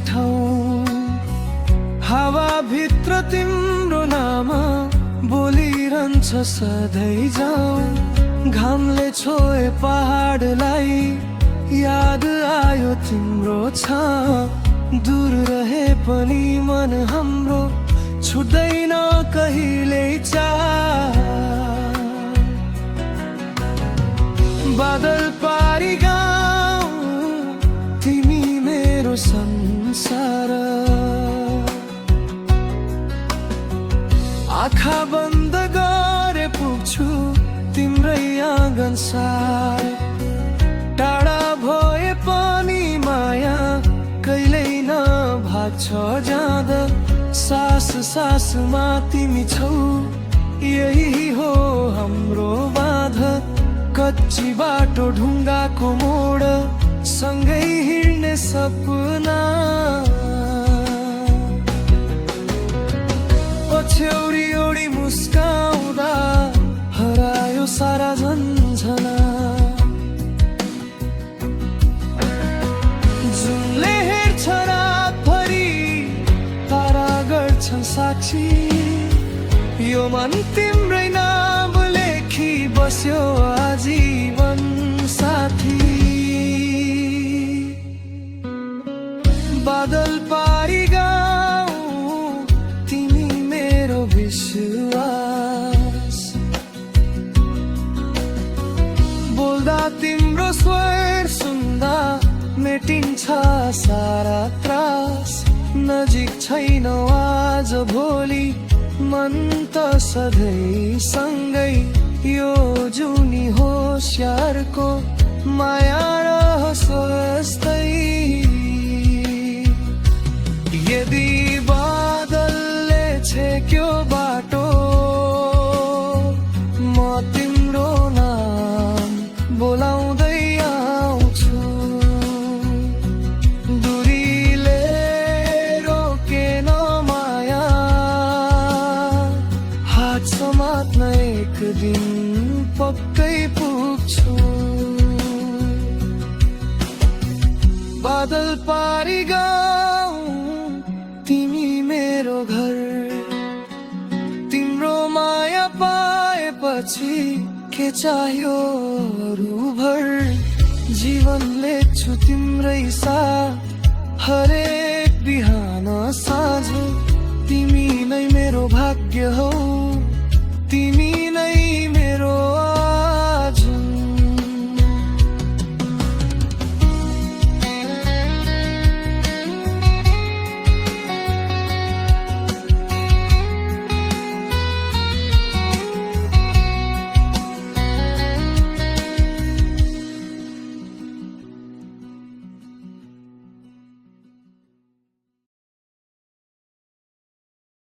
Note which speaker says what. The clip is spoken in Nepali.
Speaker 1: ठाउँ हावाभित्र तिम्रो नाम बोलिरहन्छ सधैँ जाऊ। घामले छोए पहाडलाई याद आयो तिम्रो छाँ। दूर रहे पनि मन हाम्रो छुट्दैन कहिल्यै चाह। बादल पारी गाउँ तिमी मेरो संसार। आँखा बन्द गरे पुग्छु तिम्रै आँगन सार। टाढा भए पनि माया कहिल्यै नभाग्छ जाँदा। सास सासमा तिमी छौ यही हो हाम्रो बाँध। कच्ची बाटो ढुङ्गाको मोड सँगै हिँड्ने सपना। पछ्यौरी ओडी मुस्काउँदा हरायो सारा झन्झना। जुनले हेर्छ रातभरि तारा गर्छन् साक्षी। यो मन तिम्रै नाम लेखी बस्यो आजीवन साथी। बादल पारी गाउँ तिमी मेरो विश्वास। बोल्दा तिम्रो स्वर सुन्दा मेटिन्छ सारा त्रास। नजिक छैनौ आज भोलि मन त सधैँ सँगै। यो जुनी होसियारको माया रहोस् यस्तै। यदि बादलले छेक्यो बाटो म तिम्रो नाम बोलाउँदै आउँछु। दूरीले रोकेन माया हात समात्न एक दिन पक्कै पुग्छु। बादल पारी गाउँ तिमी मेरो घर। तिम्रो माया पाएपछि के चाहियो अरूभर। जीवन लेख्छु तिम्रै साथ हरेक बिहान साँझ। तिमी नै मेरो भाग्य हौ तिमी